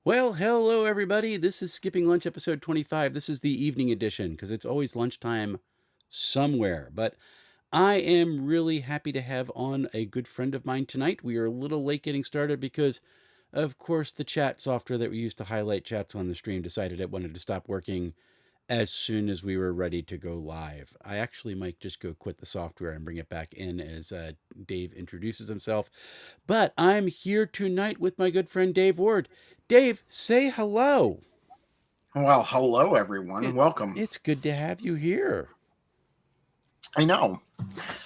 Well, hello everybody. This is Skipping Lunch episode 25. This is the evening edition because it's always lunchtime somewhere. But I am really happy to have on a good friend of mine tonight. We are a little late getting started because, of course, the chat software that we use to highlight chats on the stream decided it wanted to stop working as soon as we were ready to go live. I actually might just go quit the software and bring it back in as Dave introduces himself. But I'm here tonight with my good friend Dave Ward. Dave, say hello. Well, hello everyone. Welcome. It's good to have you here. I know.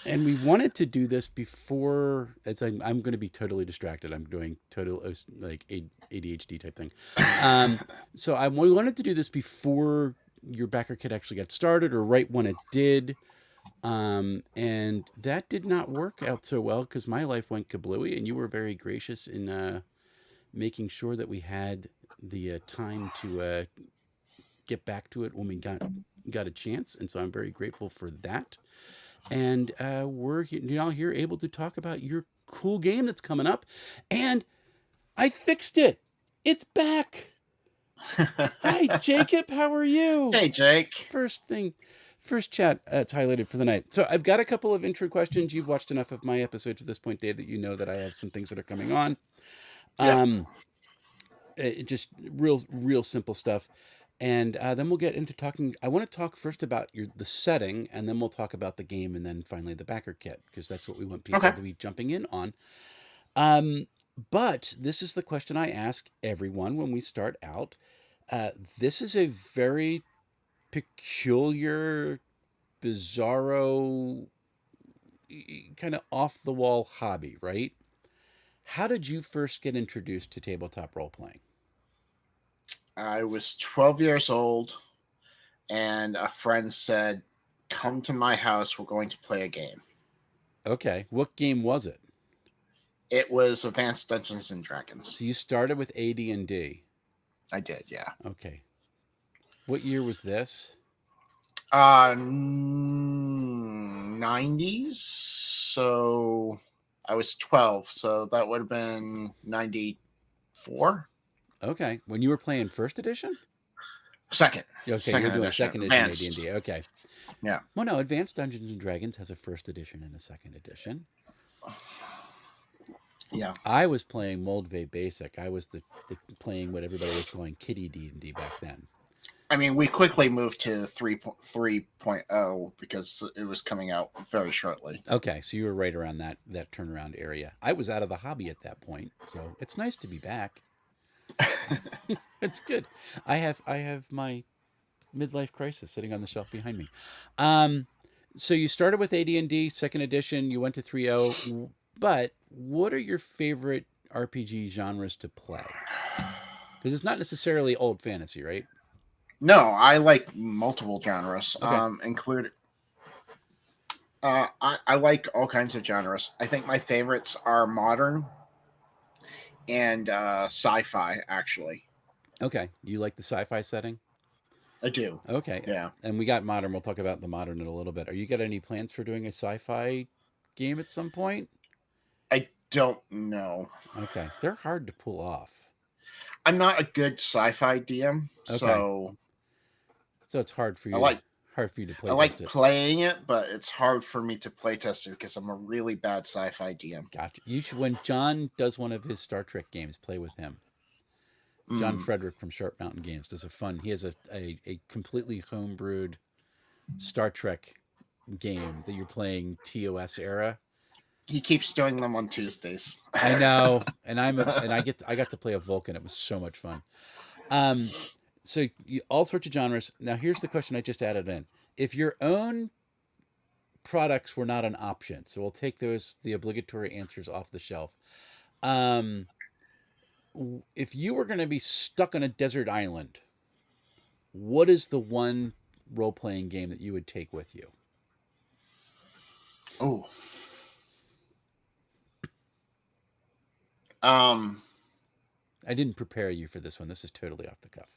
And we wanted to do this before, as I'm going to be totally distracted. I'm doing total like ADHD type thing. We wanted to do this before your Backerkit actually got started, or right when it did. And that did not work out so well because my life went kablooey, and you were very gracious in making sure that we had the time to get back to it when we got a chance. And so I'm very grateful for that. And we're now here able to talk about your cool game that's coming up. And I fixed it. It's back. Hi, Jacob. How are you? Hey, Jake. First chat it's highlighted for the night. So I've got a couple of intro questions. You've watched enough of my episodes at this point, Dave, that you know that I have some things that are coming on. Yep. Just real simple stuff. And then we'll get into talking. I want to talk first about the setting, and then we'll talk about the game, and then finally the backer kit, because that's what we want people Okay. to be jumping in on. Um, but this is the question I ask everyone when we start out. This is a very peculiar, bizarro, kind of off the wall hobby, right? How did you first get introduced to tabletop role playing? I was 12 years old, and a friend said, "Come to my house. We're going to play a game." Okay, what game was it? It was Advanced Dungeons and Dragons. So you started with AD&D. I did, yeah. Okay. What year was this? 90s. So I was 12. So that would have been 94. Okay. When you were playing first edition? Second. Okay, you're Second doing edition. second edition Advanced. AD&D. Okay. Yeah. Well, no, Advanced Dungeons and Dragons has a first edition and a second edition. Yeah. I was playing Moldvay Basic. I was the playing what everybody was calling Kitty D&D back then. I mean, we quickly moved to 3.0 because it was coming out very shortly. Okay, so you were right around that turnaround area. I was out of the hobby at that point, so it's nice to be back. It's good. I have my midlife crisis sitting on the shelf behind me. So you started with AD&D second edition. You went to 3.0. But what are your favorite RPG genres to play? Because it's not necessarily old fantasy, right? No, I like multiple genres. Okay. Include I like all kinds of genres. I think my favorites are modern and sci-fi. Actually, Okay. You like the sci-fi setting? I do. Okay. Yeah, And we got modern. We'll talk about the modern in a little bit. Are you got any plans for doing a sci-fi game at some point? I don't know. Okay. They're hard to pull off. I'm not a good sci-fi DM, Okay. so So it's hard for I you to like I playtest like it. playing it, but it's hard for me to playtest it because I'm a really bad sci-fi DM. Gotcha. You should when John does one of his Star Trek games, play with him. John Mm. Frederick from Sharp Mountain Games does a fun. He has a completely homebrewed Star Trek game that you're playing TOS era. He keeps doing them on Tuesdays. I know, and I got to play a Vulcan. It was so much fun. Um, so all sorts of genres. Now here's the question I just added in: if your own products were not an option, so we'll take the obligatory answers off the shelf. Um, if you were going to be stuck on a desert island, what is the one role playing game that you would take with you? Oh, um, I didn't prepare you for this one. This is totally off the cuff.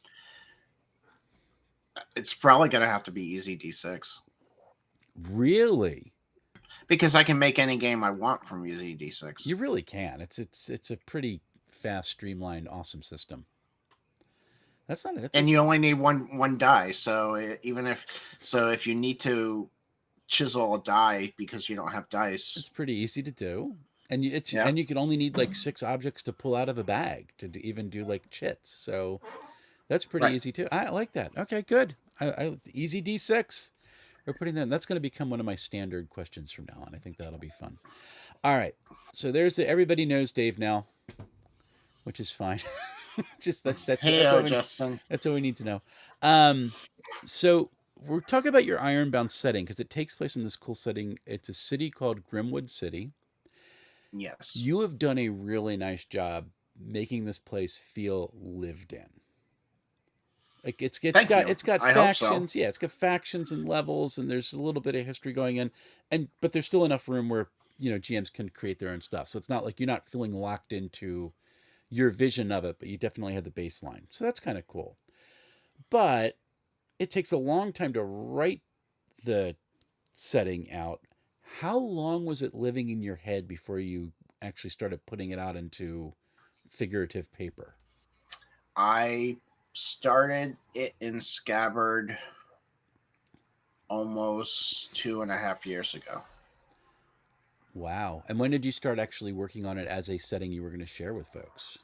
it's probably gonna have to be Easy D6 Really? because I can make any game I want from Easy D6. You really can. It's a pretty fast, streamlined, awesome system. That's not that's a and you only need one die. So if you need to chisel a die because you don't have dice, it's pretty easy to do. yeah, And you can only need like 6 objects to pull out of a bag even do like chits. So that's pretty right. easy too. I like that. Okay, good. Easy D6. We're putting that. That's going to become one of my standard questions from now on. I think that'll be fun. All right. So there's everybody knows Dave now, which is fine. Just Hey, Justin. that's all we need to know. Um, so we're talking about your Ironbound setting because it takes place in this cool setting. It's a city called Grimwood City. Yes. You have done a really nice job making this place feel lived in. Like Thank you. it's got I hope so. factions, yeah, it's got factions and levels, and there's a little bit of history going in, and but there's still enough room where GMs can create their own stuff. So it's not like you're not feeling locked into your vision of it, but you definitely have the baseline. So that's kind of cool. But it takes a long time to write the setting out. How long was it living in your head before you actually started putting it out into figurative paper? I started it in Scabbard almost 2.5 years ago. Wow. And when did you start actually working on it as a setting you were going to share with folks?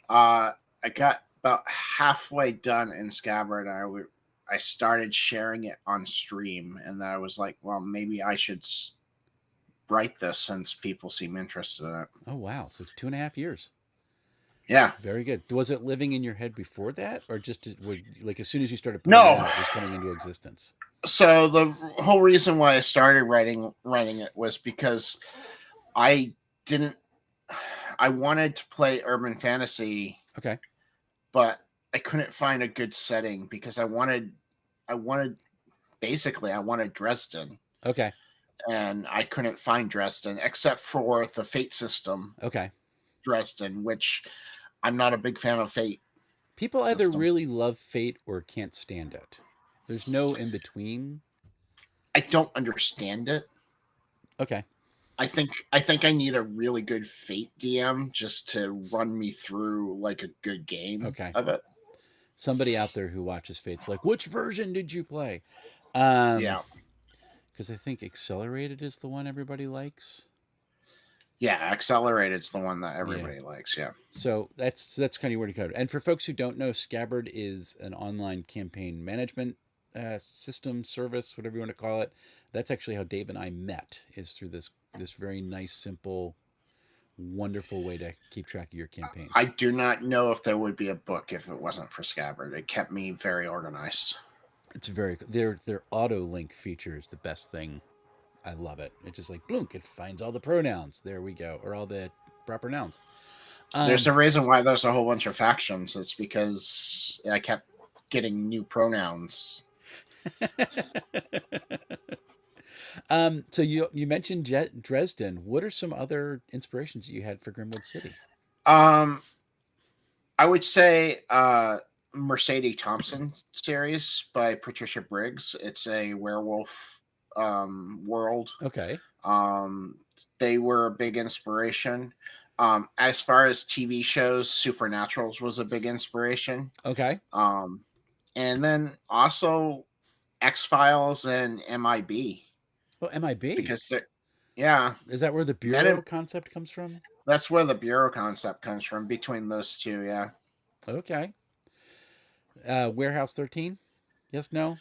Uh, I got about halfway done in Scabbard. I started sharing it on stream, and then I was like, well, maybe I should write this since people seem interested in it. Oh, wow. So 2.5 years. Yeah. Very good. Was it living in your head before that, or like as soon as you started putting it No. out, it was coming into existence? So the whole reason why I started writing it was because I didn't. I wanted to play urban fantasy, Okay. but I couldn't find a good setting because I wanted basically I wanted Dresden, Okay. and I couldn't find Dresden except for the Fate system Okay. Dresden, which I'm not a big fan of Fate People either system. really love Fate or can't stand it. There's no in between. I don't understand it. Okay. I think I need a really good Fate DM just to run me through like a good game Okay. of it. Somebody out there who watches Fate's like, which version did you play? Um, Yeah. because I think Accelerated is the one everybody likes. Yeah, Accelerated's the one that Yeah. everybody likes, yeah. So that's kind of where to go. And for folks who don't know, Scabbard is an online campaign management system, service, whatever you want to call it. That's actually how Dave and I met. Is through this very nice, simple, wonderful way to keep track of your I campaigns. do not know if there would be a book if it wasn't for Scabbard. It kept me very organized. It's very their auto link feature is the best thing. I love it. It's just like blunk. It finds all the pronouns. There we go, or all the proper nouns. There's Um, a reason why there's a whole bunch of factions. It's because I kept getting new pronouns. so you mentioned Dresden. What are some other inspirations you had for Grimwood City? Um, I would say Mercedes Thompson series by Patricia Briggs. It's a werewolf world. Okay. Um, they were a big inspiration. As far as TV shows, Supernaturals was a big inspiration. Okay. Um, and then also X Files and MIB Well, MIB. because they're, yeah, Is that where the Men bureau in, concept comes from? that's where the bureau concept comes from between those two. Yeah, Okay. Warehouse 13? Yes, no?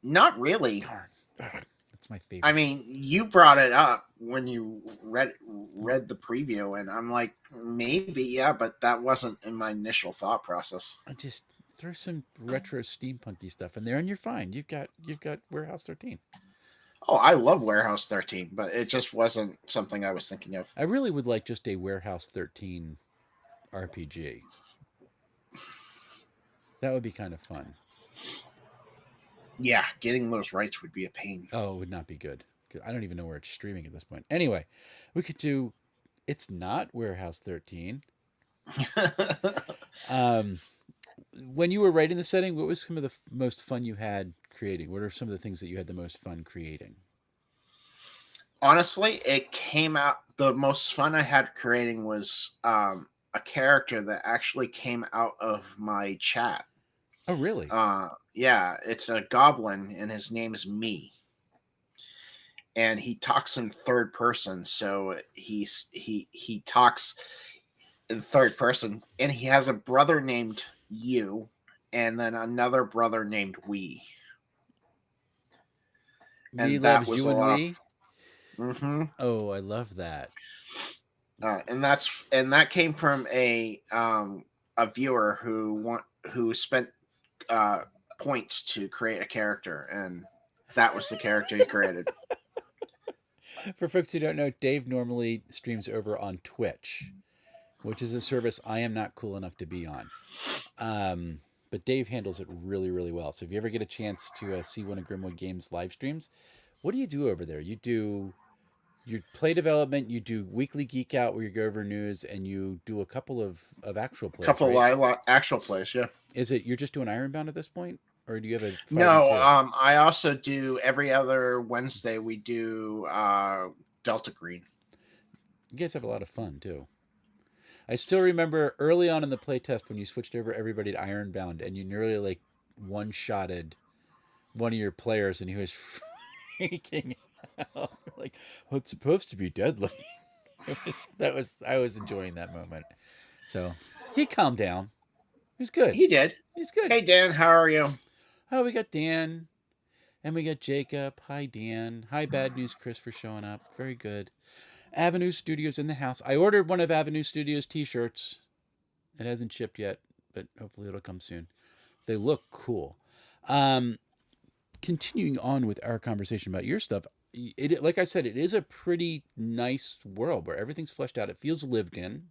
not really. Darn. Ugh, that's my I favorite. mean, you brought it up when you read the preview, and I'm like, maybe, yeah, but that wasn't in my initial thought process. I just throw some retro steampunky stuff in there and you're fine. You've got Warehouse 13. Oh, I love Warehouse 13, but it just wasn't something I was thinking of. I really would like just a Warehouse 13 RPG. That would be kind of fun. Yeah, getting those rights would be a pain. Oh, it would not be good. I don't even know where it's streaming at this point. Anyway, we could do. It's not Warehouse 13. Um, when you were writing the setting, what was some of the most fun you had creating? What are some of the things that you had the most fun creating? Honestly, it came out. The most fun I had creating was a character that actually came out of my chat. Oh, really? Yeah, it's a goblin, and his name is Me, and he talks in third person. So he talks in third person, and he has a brother named You, and then another brother named We, We and that loves was you a and lot of. we. Mm-hmm. Oh, I love that. And that came from a viewer who spent uh, points to create a character, and that was the character he created. For folks who don't know, Dave normally streams over on Twitch, which is a service I am not cool enough to be on. But Dave handles it really, really well. So if you ever get a chance to see one of Grimwood Games live streams, what do you do over there? You do your play development, you do weekly geek out where you go over news, and you do a couple of actual plays, Couple right? actual plays, yeah. Is it you're just doing Ironbound at this point, or do you have a 5e No, too? I also do every other Wednesday. We do Delta Green. You guys have a lot of fun too. I still remember early on in the playtest when you switched over everybody to Ironbound and you nearly like one shotted one of your players and he was freaking out. Like, well, it's supposed to be deadly. I was enjoying that moment. So he calmed down. He's good. He did. He's good. Hey Dan, how are you? Oh, we got Dan and we got Jacob. Hi Dan. Hi Bad News Chris for showing up. Very good. Avenue Studios in the house. I ordered one of Avenue Studios t-shirts. It hasn't shipped yet, but hopefully it'll come soon. They look cool. Um, Continuing on with our conversation about your stuff, like I said, it is a pretty nice world where everything's fleshed out. It feels lived in.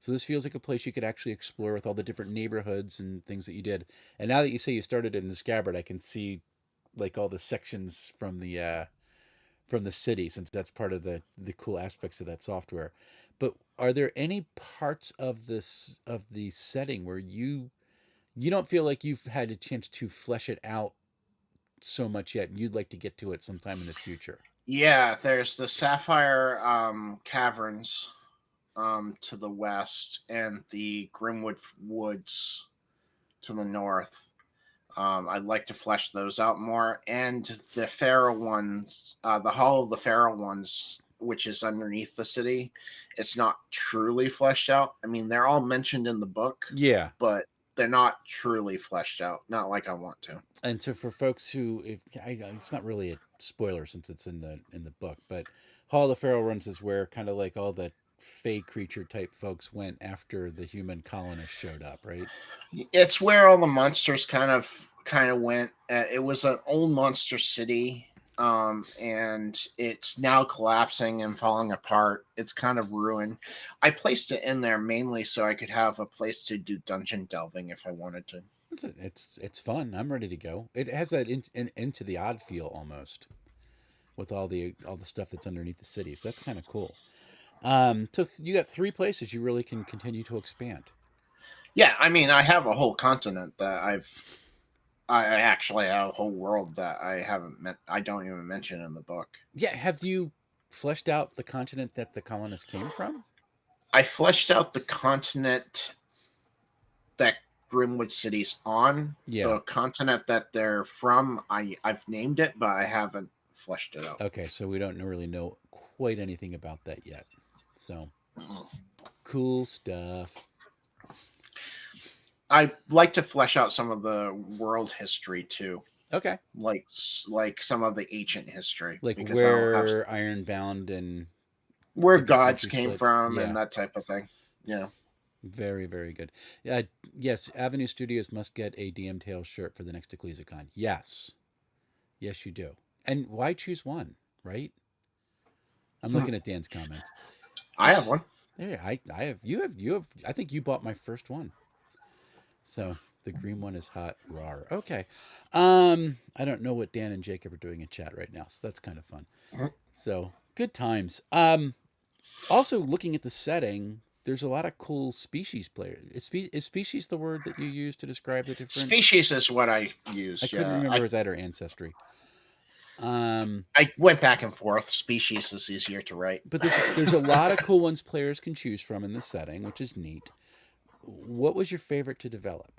So this feels like a place you could actually explore with all the different neighborhoods and things that you did. And now that you say you started in the Scabbard, I can see like all the sections from the city, since that's part of the cool aspects of that software. But are there any parts of this of the setting where you don't feel like you've had a chance to flesh it out so much yet, and you'd like to get to it sometime in the future? Yeah, there's the Sapphire Caverns to the west, and the Grimwood Woods to the north. I'd like to flesh those out more, and the Pharaoh ones, the Hall of the Pharaoh ones, which is underneath the city. It's not truly fleshed out. I mean, they're all mentioned in the book, Yeah. but they're not truly fleshed out. Not like I want to. And so for folks who, it's not really a spoiler since it's in the book, but Hall of the Pharaoh runs is where kind of like all the fey creature type folks went after the human colonists showed up, right? It's where all the monsters kind of went. It was an old monster city, and it's now collapsing and falling apart. It's kind of ruined. I placed it in there mainly so I could have a place to do dungeon delving if I wanted to. It's fun. I'm ready to go. It has that into the odd feel almost with all the stuff that's underneath the city. So that's kind of cool. You got three places you really can continue to expand. Yeah, I mean, I have a whole continent that I actually have a whole world that I haven't met. I don't even mention in the book. Yeah, have you fleshed out the continent that the colonists came from? I fleshed out the continent that Grimwood City's on. Yeah. The continent that they're from, I've named it, but I haven't fleshed it out. Okay, so we don't really know quite anything about that yet. So cool stuff. I like to flesh out some of the world history too, Okay, like some of the ancient history, like because I don't have where Ironbound and where different gods countries came split. from and Yeah, that type of thing. Yeah. very very good. Yes, Avenue Studios must get a DM Tales shirt for the next EcclesiaCon. Yes, yes, you do. And why choose one, right? I'm looking at Dan's comments. I have one. There, I have you have. I think you bought my first one. So the green one is hot. Rar. Okay. I don't know what Dan and Jacob are doing in chat right now, so that's kind of fun. So good times. Also looking at the setting, there's a lot of cool species players. Is species the word that you use to describe the different? Species is what I I used. couldn't Yeah, remember is that or ancestry. I went back and forth. Species is easier to write. But there's a lot of cool ones players can choose from in the setting, which is neat. What was your favorite to develop?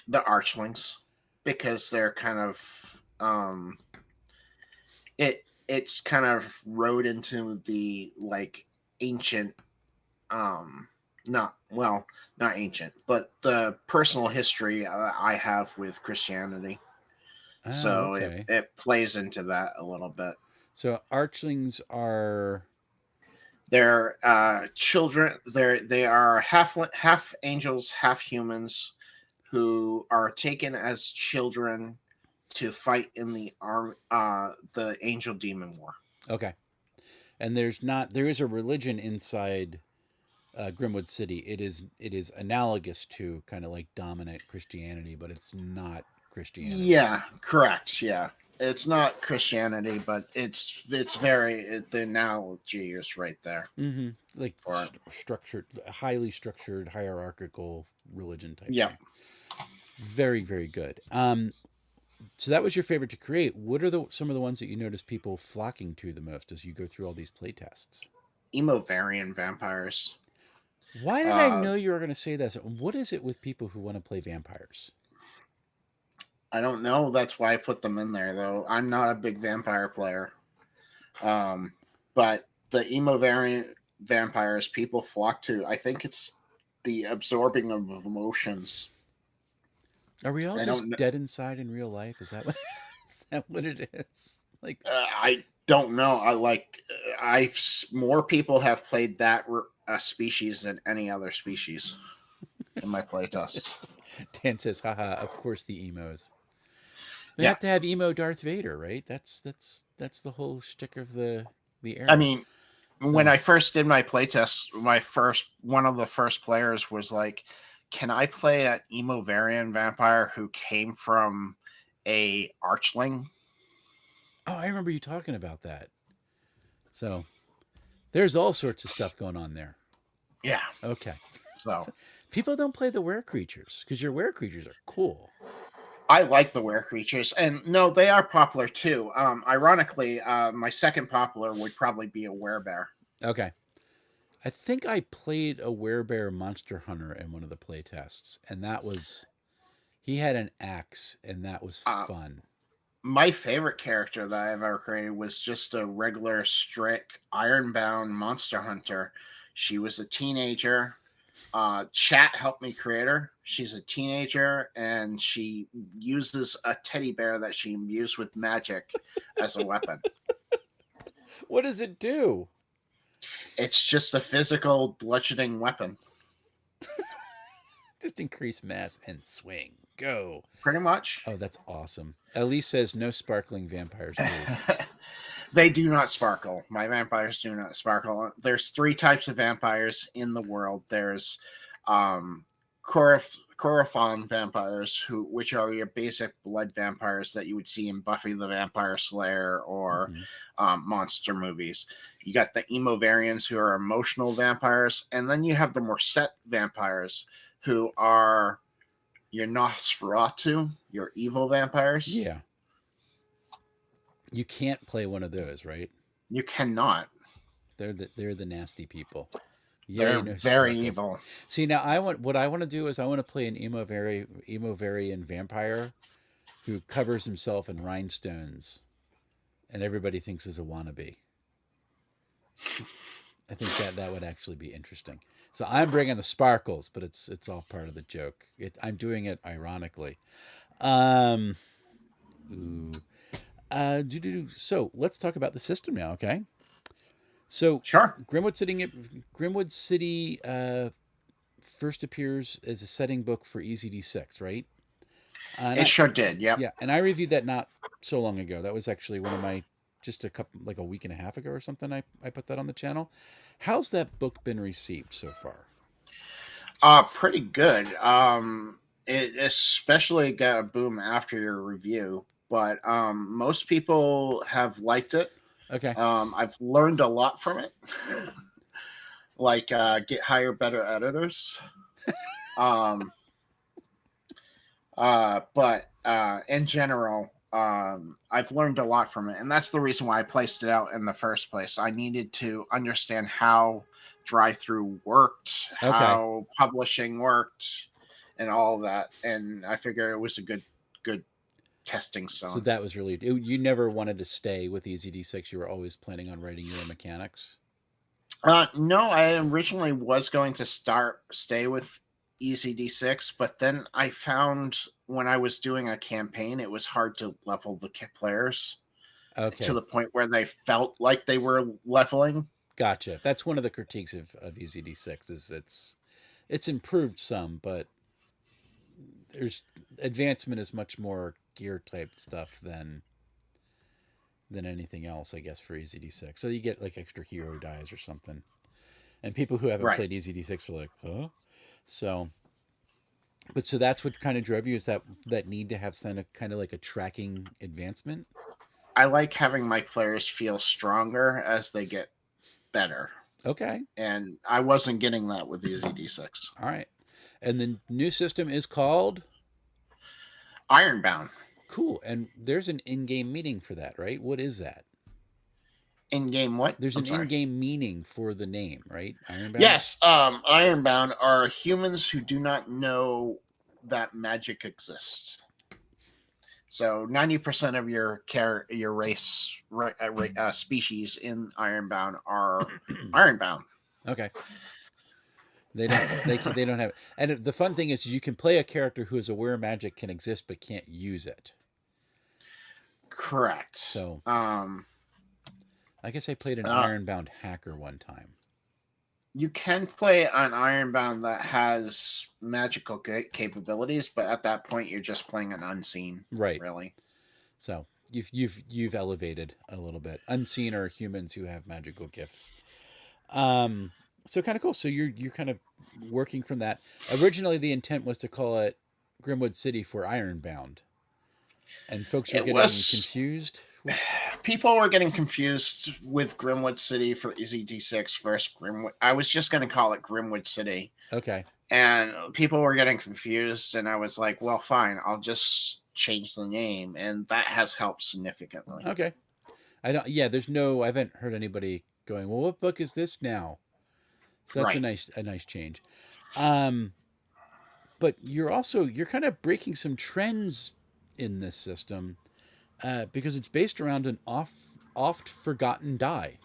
the archlings, because they're kind of it's kind of rode into the like ancient not well not ancient but the personal history I have with Christianity, Oh, so okay. it plays into that a little bit. So archlings are They're children. They are half angels, half humans, who are taken as children to fight in the angel demon war. okay. And there is a religion inside Grimwood City. It is analogous to kind of like dominant Christianity, but it's not Christianity. Yeah, correct. Yeah, it's not Christianity, but the analogy is right there Like for it. structured, highly structured, hierarchical religion type Yeah, thing. Very, very good. So that was your favorite to create. What are some of the ones that you notice people flocking to the most as you go through all these play tests? emo variant vampires. Why did I Uh, know you were going to say that? What is it with people who want to play vampires? I don't know. That's why I put them in there, though. I'm not a big vampire player. Um, but the emo variant vampires people flock to. I think it's the absorbing of emotions. Are we all I just don't know. dead inside in real life? Is that what is that what it is? Like, I don't know. I more people have played that species than any other species in my playtest. Dan says, haha, of course the emos. We Yeah, have to have emo Darth Vader, right? That's the whole shtick of the I era. mean, when So I first did my playtest, my first one of the first players was like, "Can I play an emo variant vampire who came from a archling?" oh, I remember you talking about that. So there's all sorts of stuff going on there. Yeah. Okay. So So, people don't play the were creatures because your were creatures are cool. I like the were creatures, and no, they are popular too. Ironically, my second popular would probably be a werebear. Okay. I think I played a werebear monster hunter in one of the play tests, and that was he had an axe, and that was Uh, fun. my favorite character that I've ever created was just a regular strict Ironbound monster hunter. She was a teenager. Chat helped me create her. She's a teenager, and she uses a teddy bear that she imbues with magic as a weapon. What does it do? It's just a physical bludgeoning weapon, Just increase mass and swing. Go. pretty much. Oh, that's awesome. Elise says no sparkling vampires, please. They do not sparkle. My vampires do not sparkle. There's three types of vampires in the world. There's um, Corophon vampires, which are your basic blood vampires that you would see in Buffy the Vampire Slayer or Hmm. monster movies. You got the emo variants who are emotional vampires, and then you have the Morset vampires who are your Nosferatu, your evil vampires. Yeah. You can't play one of those, right? You cannot. They're the nasty people. They're Yay, no very sparkles. evil. See, now what I want to do is I want to play an emo varian vampire who covers himself in rhinestones and everybody thinks is a wannabe. I think that would actually be interesting. So I'm bringing the sparkles, but it's all part of the joke. I'm doing it ironically. Um, ooh. So let's talk about the system now, okay? So Sure. Grimwood City first appears as a setting book for EZD6, right? And It I sure did. Yep. Yeah, and I reviewed that not so long ago. That was actually one of my just a couple like a week and a half ago or something. I put that on the channel. How's that book been received so far? Pretty good. It especially got a boom after your review, but most people have liked it. Okay. I've learned a lot from it, like get higher, better editors. Um, but in general, I've learned a lot from it, and that's the reason why I placed it out in the first place. I needed to understand how drive through worked, Okay. how publishing worked, and all of that. And I figured it was a good testing So stone. that was really you never wanted to stay with EZD6. You were always planning on writing your own mechanics. No, I originally was going to stay with ECD6, but then I found when I was doing a campaign, it was hard to level the players to Okay, the point where they felt like they were leveling. gotcha. That's one of the critiques of EZD6 is it's improved some, but there's advancement is much more gear type stuff than anything else, I guess, for EZD6. So you get like extra hero dies or something. And people who haven't Right. played EZD6 are like, huh? So, but so that's what kind of drove you is that need to have kind of like a tracking advancement. I like having my players feel stronger as they get better. Okay, And I wasn't getting that with EZD6. all right. And the new system is called Ironbound. Cool. And there's an in-game meaning for that, right? What is that? In game what? There's I'm an sorry. in-game meaning for the name, right? Ironbound. Yes, Ironbound are humans who do not know that magic exists. So 90% of your race species in Ironbound are Ironbound. Okay. They don't have it. And the fun thing is you can play a character who is aware magic can exist but can't use it. Correct. So I guess I played an Uh, Ironbound hacker one time. you can play an Ironbound that has magical capabilities, but at that point you're just playing an unseen, Right. really. So you've elevated a little bit. Unseen are humans who have magical gifts. Um so kind of cool. So you're kind of working from that. Originally the intent was to call it Grimwood City for Ironbound. And folks were It getting was confused with people were getting confused with Grimwood City for EZD6 versus Grimwood. I was just going to call it Grimwood City, okay. and people were getting confused, and I was like, well, fine, I'll just change the name, and that has helped significantly. Okay. I don't yeah, there's no I haven't heard anybody going, "Well, what book is this now?" So that's Right. a nice change. Um but you're kind of breaking some trends in this system because it's based around an oft forgotten die.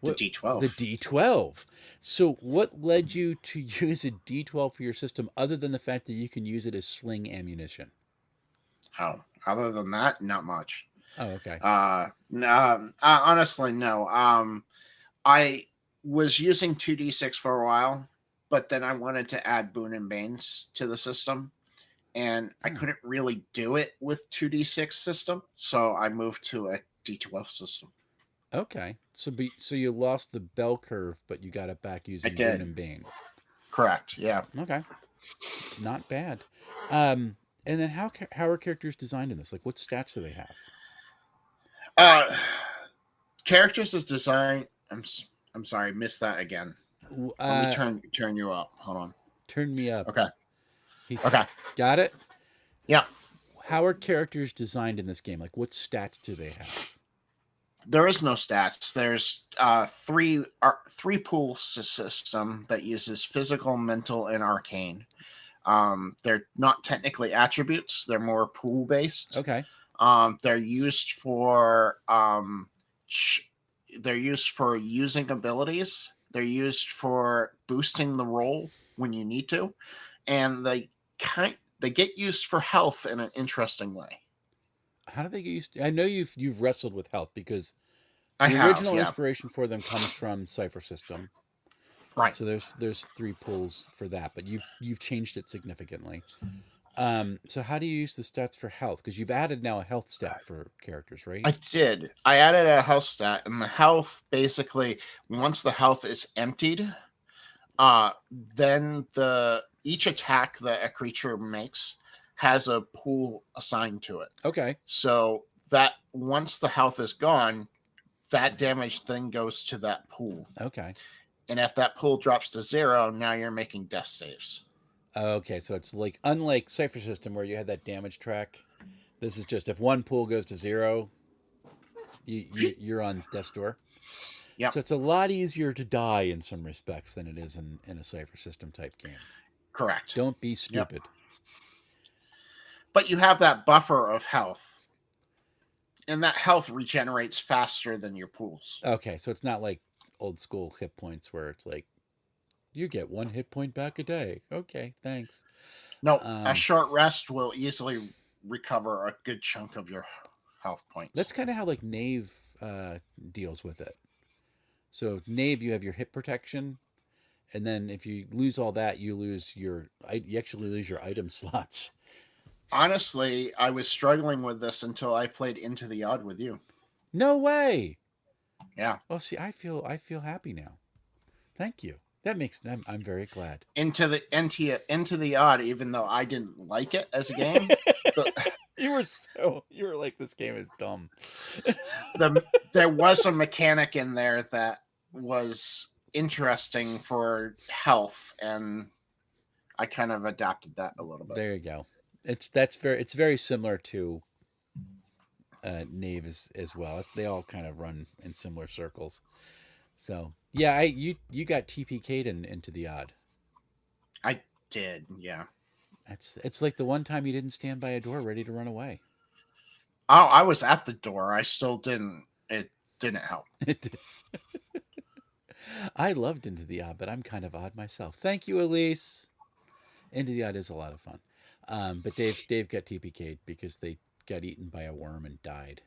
The What the D12. D12. So what led you to use a D12 for your system other than the fact that you can use it as sling ammunition? Oh, other than that, not much. Oh, okay. No, honestly, no. I was using 2D6 for a while, but then I wanted to add Boon and Banes to the system, and I Oh, couldn't really do it with 2D6 system, so I moved to a D12 system. okay. So you lost the bell curve, but you got it back I using Boone did. and Bane. Correct. Yeah. Okay, not bad. Um, and then how are characters designed in this? Like, what stats do they have? Uh, characters is design. I'm sorry, missed that again. Let me Uh, turn you up. Hold on. turn me up. Okay. He Okay. got it. Yeah. How are characters designed in this game? Like, what stats do they have? There is no stats. There's three pool system that uses physical, mental, and arcane. They're not technically attributes; they're more pool based. Okay. They're used for ch- they're used for using abilities. They're used for boosting the roll when you need to, and they get used for health in an interesting way. How do they get used to? I know you've wrestled with health because I the have, original yeah, inspiration for them comes from Cipher System. right. So there's three pulls for that, but you've changed it significantly. So how do you use the stats for health? Because you've added now a health stat for characters, right? I did. I added a health stat, and the health basically once the health is emptied, then the each attack that a creature makes has a pool assigned to it. Okay. So that once the health is gone, that damage then goes to that pool. Okay. And if that pool drops to zero, now you're making death saves. Okay. So it's like unlike Cipher System where you had that damage track. This is just if one pool goes to zero, you're on death's door. Yep. So it's a lot easier to die in some respects than it is in a Cipher System type game. Correct. Don't be Yep. stupid. But you have that buffer of health, and that health regenerates faster than your pools. Okay, so it's not like old school hit points where it's like you get 1 hit point back a day. Okay, thanks. No, a Um, short rest will easily recover a good chunk of your health that's points. kind of how like Knave deals with it. So Knave, you have your hit protection, and then if you lose all that, you actually lose your item slots. Honestly, I was struggling with this until I played Into the Odd with you. No way. Yeah. Well, see, I feel happy now. Thank you. That makes I'm very glad. Into the Odd, even though I didn't like it as a game, the You were like, this game is dumb. the there was a mechanic in there that was interesting for health, and I kind of adapted that a little bit. There you go. It's very similar to Knave as well. They all kind of run in similar circles. So yeah, you got TPK'd into the odd. I did, yeah. It's like the one time you didn't stand by a door ready to run away. Oh, I was at the door. I still didn't. It didn't help. I loved Into the Odd, but I'm kind of odd myself. Thank you, Elise. Into the Odd is a lot of fun. But Dave got TPK'd because they got eaten by a worm and died.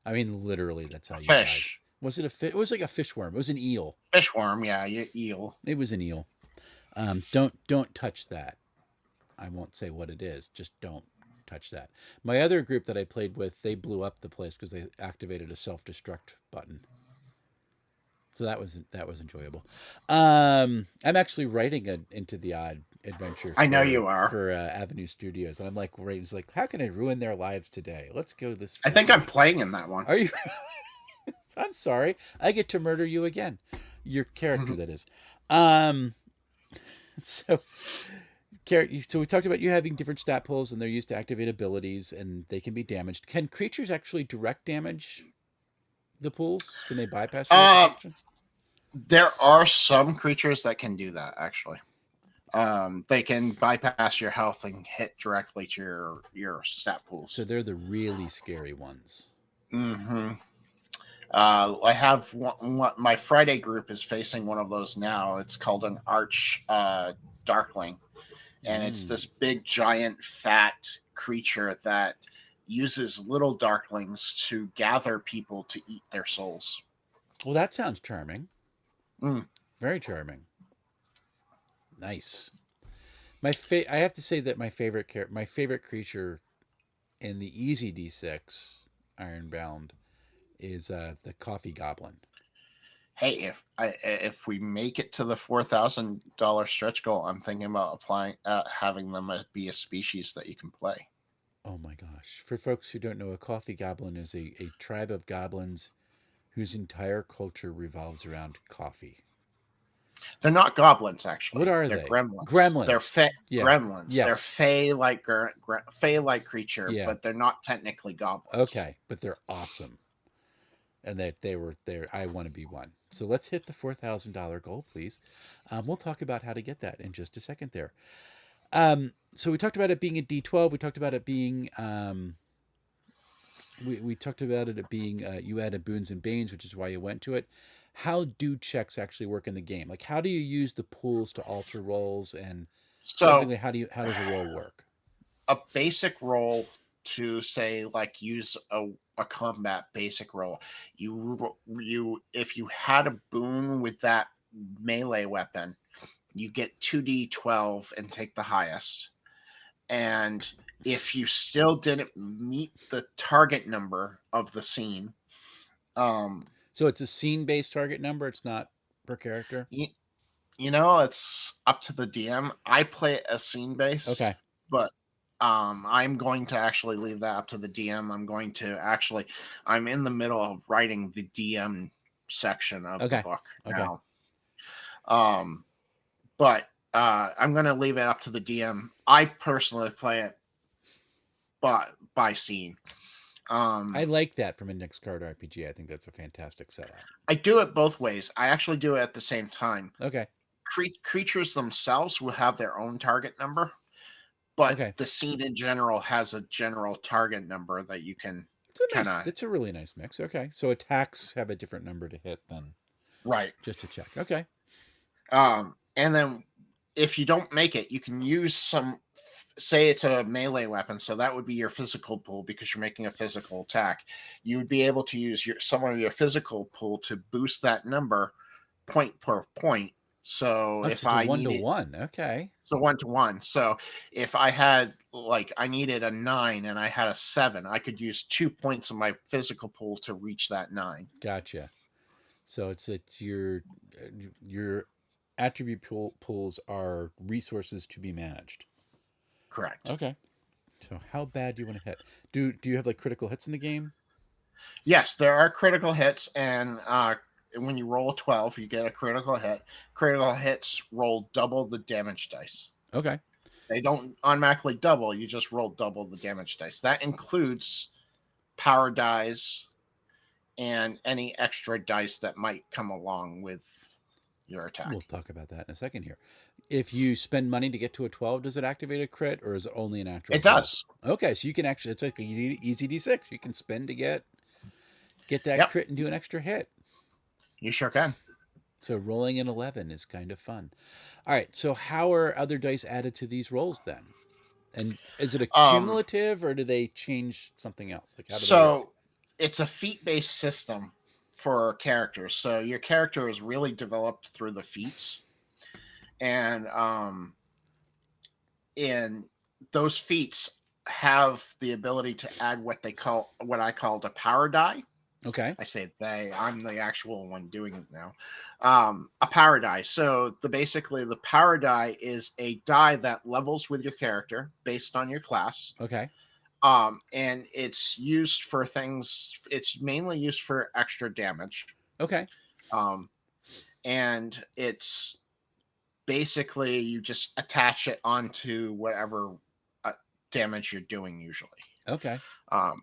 I mean, literally, that's how you died. Fish, Was it a fish? It was like a fish worm. It was an eel. fishworm, yeah, eel. It was an eel. Don't touch that. I won't say what it is. Just don't touch that. My other group that I played with, they blew up the place because they activated a self destruct button. So that was enjoyable. I'm actually writing an Into the Odd adventure I know for you are. Avenue Studios, and I'm like, writing, it's like, how can I ruin their lives today? Let's go this I think freaking. I'm playing in that one. Are you? I'm sorry. I get to murder you again. Your character, that is. Um. So so we talked about you having different stat pools and they're used to activate abilities and they can be damaged. Can creatures actually direct damage the pools? Can they bypass your uh, protection? there are some creatures that can do that actually. They can bypass your health and hit directly to your stat So pools. they're the really scary ones. Mm-hmm. I have my Friday group is facing one of those now. It's called an Arch Darkling, and it's Mm. this big, giant, fat creature that uses little Darklings to gather people to eat their souls. Well, that sounds charming. Mm. Very charming. Nice. I have to say that my favorite creature in the easy D6 Ironbound is the coffee goblin. Hey, if we make it to the $4,000 stretch goal, I'm thinking about applying having them be a species that you can play. Oh my gosh. For folks who don't know, a coffee goblin is a tribe of goblins whose entire culture revolves around coffee. They're not goblins, What actually. are They're they? gremlins. They're Gremlins. Yeah. gremlins. They're Yes. fey like creature, Yeah. but they're not technically goblins. Okay. But they're awesome. And that they were there. I want to be one. So let's hit the $4,000 goal, please. We'll talk about how to get that in just a second there. So we talked about it being a D12. We talked about it being we talked about it being you added boons and banes, which is why you went to it. How do checks actually work in the game? Like, how do you use the pools to alter rolls, and So technically, how does a roll work? a basic roll to say like use a combat basic roll. You if you had a boon with that melee weapon, you get 2d12 and take the highest. And if you still didn't meet the target number of the scene, um, So it's a scene-based target number. It's not per character. you, it's up to the DM. I play it as scene based, Okay. but I'm going to actually leave that up to the DM. I'm in the middle of writing the DM section of the Okay. book Okay. now. Um, but I'm going to leave it up to the DM. I personally play it by scene. I like that from Index Card RPG. I think that's a fantastic setup. I do it both ways. I actually do it at the same time. Okay. creatures themselves will have their own target number, but Okay. the scene in general has a general target number that you can kind of That's a really nice mix. Okay. So attacks have a different number to hit than right. just to check. Okay. And then if you don't make it, you can use some. Say it's a melee weapon, so that would be your physical pool because you're making a physical attack. You would be able to use some of your physical pool to boost that number point per point. So Oh, so if it's a I one to needed, one. Okay. so 1 to 1. So if I had like I needed a 9 and I had a 7, I could use 2 points of my physical pool to reach that 9. Gotcha. So it's your attribute pools are resources to be managed. Correct. Okay. So how bad do you want to hit? Do you have like critical hits in the game? Yes, there are critical hits, and when you roll a 12, you get a critical hit. Critical hits roll double the damage dice. Okay. They don't automatically double, you just roll double the damage dice. That includes power dice and any extra dice that might come along with your We'll attack. talk about that in a second here. If you spend money to get to a 12, does it activate a crit or is it only a natural It 12? does. Okay, so you can actually it's like easy D6. You can spend to get that Yep, crit and do an extra hit. you sure can. So rolling an 11 is kind of fun. All right, so how are other dice added to these rolls then? And is it a Um, cumulative or do they change something else? Like how do they work? so it's a feat-based system for characters. So your character is really developed through the feats, and in those feats have the ability to add what I called a power die. Okay. I say they, I'm the actual one doing it now. A power die. So basically the power die is a die that levels with your character based on your class. Okay. And it's used for things. It's mainly used for extra damage. Okay. Um, and it's basically you just attach it onto whatever uh, damage you're doing usually, Okay.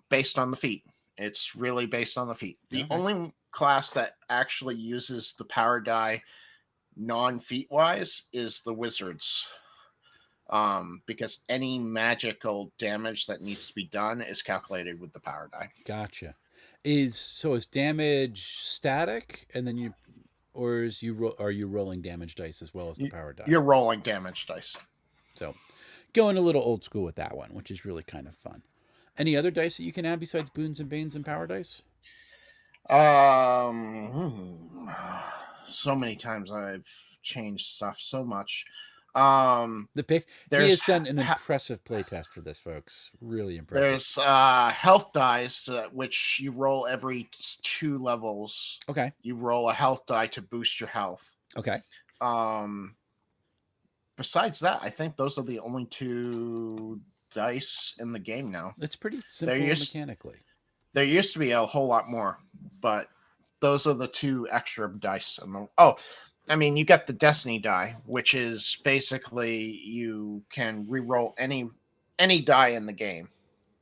based on the feat. It's really based on the feat. The Okay. only class that actually uses the power die non-feat wise is the wizards, because any magical damage that needs to be done is calculated with the power die. Gotcha. Is damage static and then you or are you rolling damage dice as well as the power die? You're rolling damage dice. So going a little old school with that one, which is really kind of fun. Any other dice that you can add besides boons and banes and power dice? So many times I've changed stuff so much. Um, He there's has done an impressive playtest for this, folks. Really impressive. there's health dice, which you roll every 2 levels. Okay. You roll a health die to boost your health. Okay. Um, Besides that, I think those are the only 2 dice in the game now. It's pretty There simple used mechanically. there used to be a whole lot more, but those are the 2 extra dice. Oh, I mean, you got the Destiny die, which is basically you can re-roll any die in the game.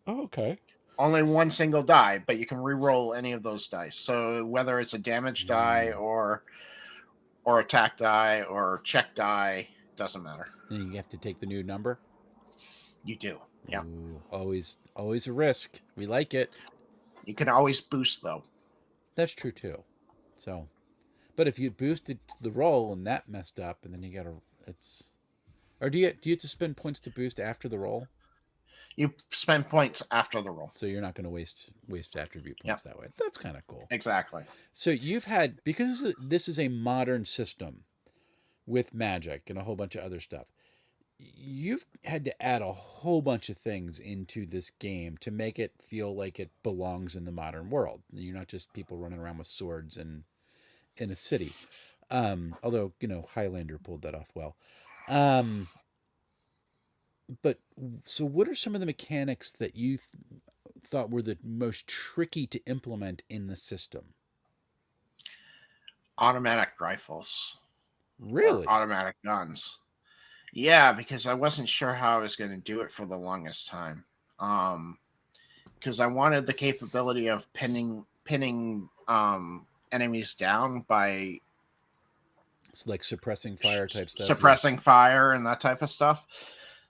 Oh, okay. Only one single die, but you can re-roll any of those dice. So whether it's a damage die or attack die or check die, doesn't matter. Then you have to take the new number. You do. Yeah. Ooh, always a risk. We like it. You can always boost though. That's true too. So, but if you boosted the roll and that messed up, and then you got to it's or do you have to spend points to boost after the roll? You spend points after the roll. So you're not going to waste attribute Yep. points that way. That's kind of cool. Exactly. So you've had because this is a modern system with magic and a whole bunch of other stuff. You've had to add a whole bunch of things into this game to make it feel like it belongs in the modern world. You're not just people running around with swords and in a city. Although Highlander pulled that off well. Um, but so, what are some of the mechanics that you thought were the most tricky to implement in the system? Automatic rifles or Really? automatic guns. Yeah, because I wasn't sure how I was going to do it for the longest time. Because I wanted the capability of pinning enemies down by So like suppressing fire type stuff. Yeah. suppressing fire and that type of stuff.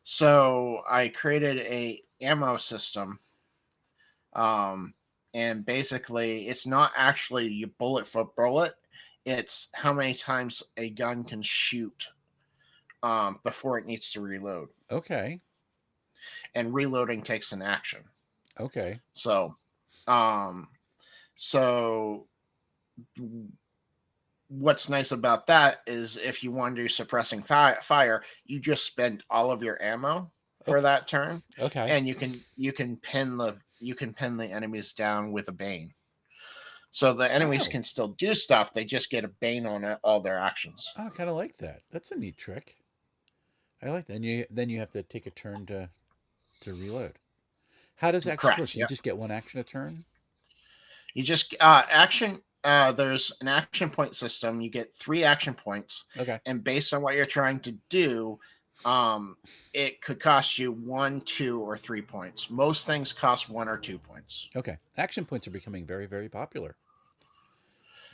So I created a ammo system, um, and basically it's not actually you bullet for bullet. It's how many times a gun can shoot before it needs to reload, Okay. and reloading takes an action. Okay. So, um, so what's nice about that is if you want to do suppressing fire, you just spend all of your ammo for Okay. that turn, Okay. and you can pin the enemies down with a bane. So the enemies Oh. can still do stuff. They just get a bane on all their actions. Oh, I kind of like that. That's a neat trick. I like that. And then you have to take a turn to reload. How does actions work? Correct. Do you Yeah. just get one action a turn? You just action. There's an action point system. You get 3 action points, Okay. and based on what you're trying to do, um, it could cost you 1, 2, or 3 points. Most things cost 1 or 2 points. Okay. Action points are becoming very, very popular,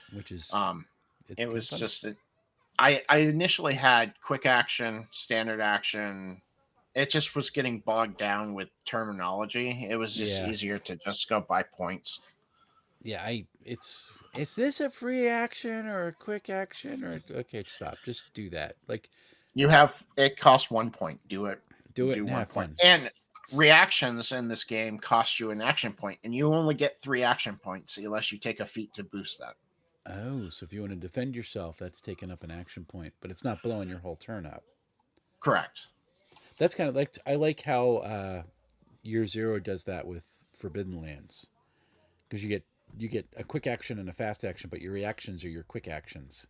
which is Um, it's it kind of was fun. just that I initially had quick action, standard action. It just was getting bogged down with terminology. It was just Yeah. easier to just go by points. Yeah, I it's is this a free action or a quick action or okay, stop. Just do that. Like You have it costs 1 point. do it Do and one have point. fun. And reactions in this game cost you an action point, and you only get 3 action points unless you take a feat to boost that. Oh, so if you want to defend yourself, that's taking up an action point, but it's not blowing your whole turn up. Correct. That's kind of like I like how Year Zero does that with Forbidden Lands because you get a quick action and a fast action, but your reactions are your quick actions.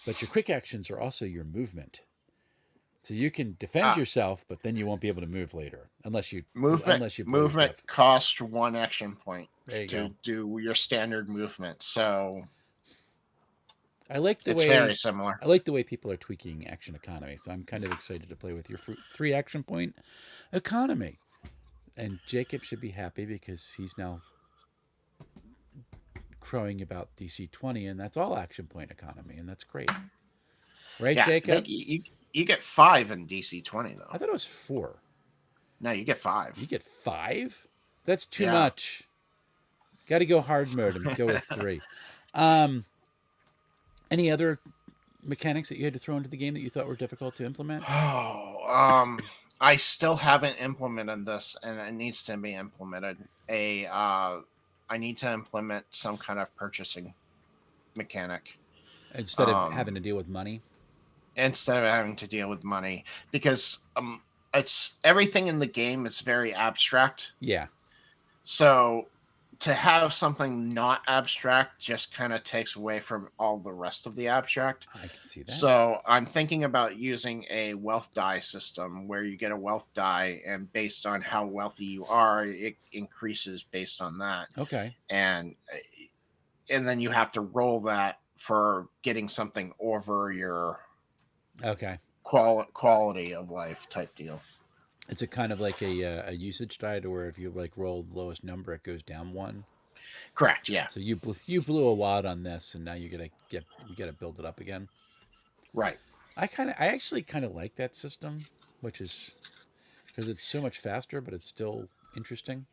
But your quick actions are also your movement. So you can defend Uh, yourself, but then you won't be able to move later movement unless you blow your movement stuff. costs 1 action point There you to go. do your standard movement. So I like the it's very way similar. I like the way people are tweaking action economy. So I'm kind of excited to play with your 3 action point economy. And Jacob should be happy because he's now crowing about DC 20, and that's all action point economy, and that's great, right, Yeah, I think Jacob? you get 5 in DC 20 I though. thought it was 4. No, you get You 5. get 5? That's too Yeah. much. Got to go hard mode and go with 3. Um, any other mechanics that you had to throw into the game that you thought were difficult to implement? Oh, I still haven't implemented this, and it needs to be implemented. I need to implement some kind of purchasing mechanic, Instead of having um, to deal with money? instead of having to deal with money, because it's everything in the game is very abstract. Yeah, So to have something not abstract just kind of takes away from all the rest of the abstract. I can see that. So I'm thinking about using a wealth die system where you get a wealth die, and based on how wealthy you are, it increases based on that, Okay. and and then you have to roll that for getting something over your Okay. quality of life type deal. Is it kind of like a usage die to where if you like roll the lowest number, it goes down 1? Correct. Yeah. So you blew a wad on this, and now you gotta build it up again. Right. I actually kind of like that system, which is because it's so much faster, but it's still interesting.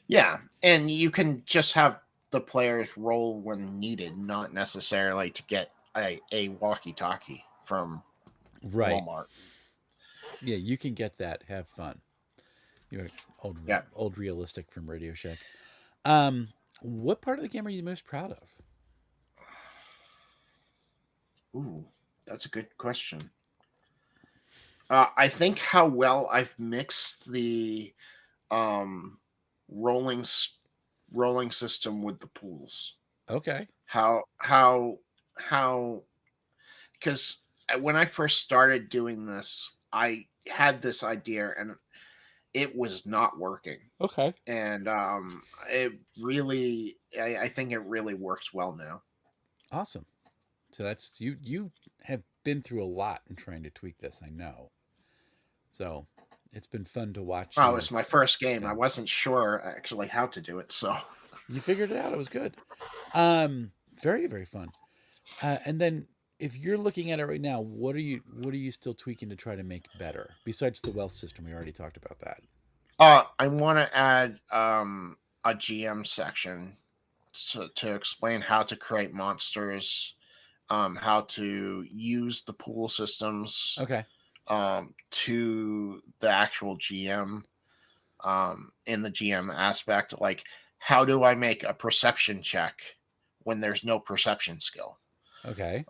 Yeah, and you can just have the players roll when needed, not necessarily to get a walkie-talkie from Right. Walmart. Yeah, you can get that. Have fun. You're old Yeah. old realistic from Radio Shack. Um, what part of the game are you most proud of? Ooh, that's a good question. I think how well I've mixed the um, rolling rolling system with the pools. Okay. How because when I first started doing this, I had this idea and it was not working, Okay. and it really, I think it really works well now. Awesome. So that's you have been through a lot in trying to tweak this, I know. So it's been fun to watch Oh, it you was my first game. I thing. wasn't sure actually how to do it, so You figured it out. It was good. Very, very fun. And then if you're looking at it right now, what are you still tweaking to try to make better besides the wealth system? We already talked about that. I want to add a GM section to explain how to create monsters, how to use the pool systems, Okay. to the actual GM, in the GM aspect. Like, how do I make a perception check when there's no perception skill? Okay.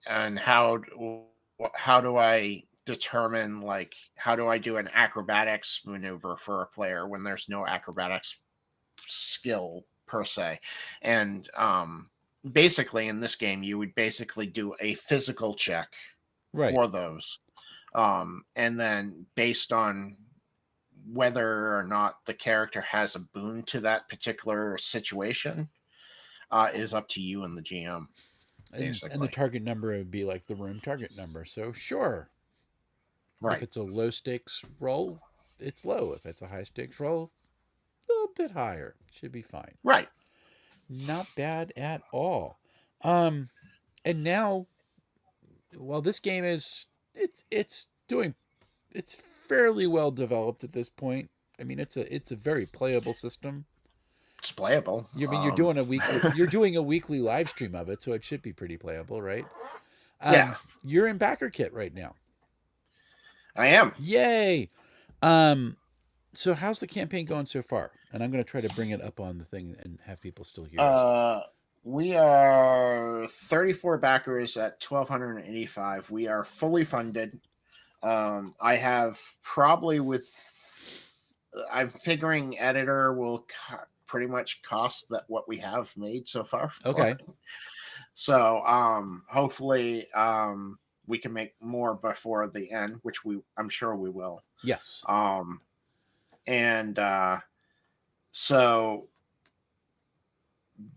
And how do I determine, like, how do I do an acrobatics maneuver for a player when there's no acrobatics skill per se? And basically in this game you would basically do a physical check Right. for those, and then based on whether or not the character has a boon to that particular situation, is up to you and the GM, And the basically. target number would be like the room target number. So sure, if Right. it's a low stakes roll, it's low. If it's a high stakes roll, a little bit higher. Should be fine. Right. Not bad at all. Um, and now, well, this game is it's doing it's fairly well developed at this point. I mean, it's a very playable system. It's playable. I mean, you're doing a weekly live stream of it, so it should be pretty playable, right? Yeah, You're in Backerkit right now. I am. Yay! Um, so how's the campaign going so far? And I'm going to try to bring it up on the thing and have people still hear us. Uh, we are 34 backers at 1,285. We are fully funded. I have probably with. I'm figuring editor will pretty much cost that what we have made so far. Okay. So hopefully we can make more before the end, which I'm sure we will. Yes. And so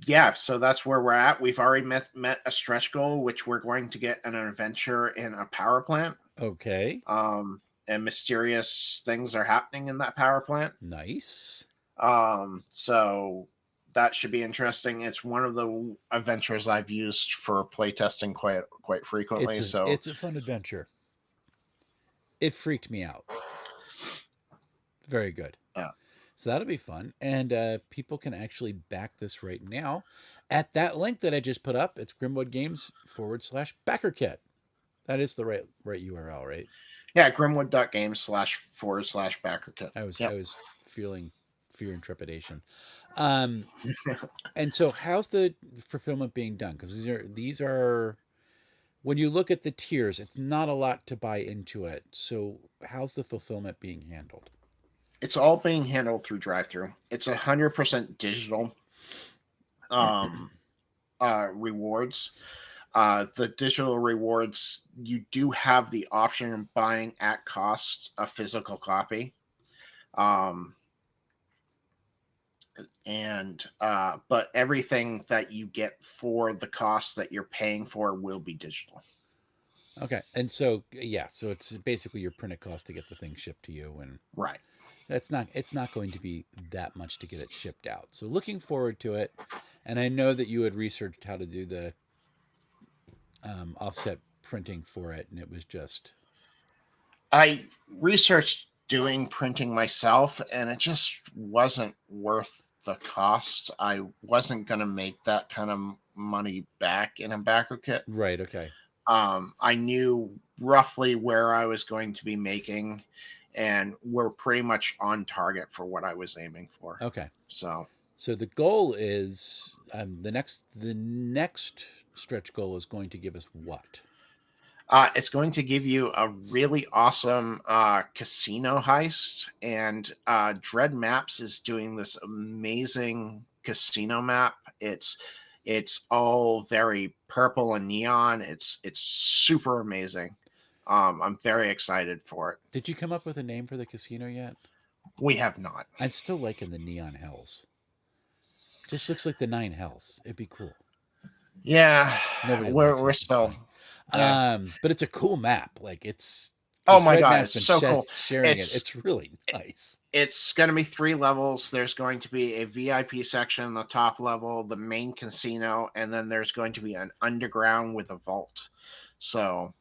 yeah, so that's where we're at. We've already met a stretch goal, which we're going to get an adventure in a power plant. Okay. And mysterious things are happening in that power plant. Nice. So that should be interesting. It's one of the adventures I've used for playtesting quite frequently. It's a fun adventure. It freaked me out. Very good. Yeah. So that'll be fun. And people can actually back this right now at that link that I just put up. It's Grimwood Games /Backerkit. That is the right URL, right? Yeah, grimwood.games//Backerkit. I was feeling fear and trepidation. Um, and so how's the fulfillment being done? Because these are when you look at the tiers, it's not a lot to buy into it. So how's the fulfillment being handled? It's all being handled through drive-through. It's 100% digital rewards. The digital rewards, you do have the option of buying at cost a physical copy. Um, and but everything that you get for the cost that you're paying for will be digital. Okay. And so yeah, so it's basically your printed cost to get the thing shipped to you, and Right. it's not going to be that much to get it shipped out. So looking forward to it. And I know that you had researched how to do the offset printing for it, and it was just I researched doing printing myself, and it just wasn't worth the cost. I wasn't going to make that kind of money back in a backer kit. right. Okay. I knew roughly where I was going to be making, and we're pretty much on target for what I was aiming for. Okay. So So the goal is the next stretch goal is going to give us what? it's going to give you a really awesome casino heist, and Dread Maps is doing this amazing casino map. It's all very purple and neon. It's super amazing. I'm very excited for it. Did you come up with a name for the casino yet? We have not. I'm still liking the neon hells. Just looks like the nine hells. It'd be cool. Yeah, Nobody likes we're it. It's still. fine. Yeah. But it's a cool map. Like it's Oh because my god, Dreadmath's it's been so cool. sharing it. It's It's really nice. it's going to be 3 levels. There's going to be a VIP section, the top level, the main casino, and then there's going to be an underground with a vault. So,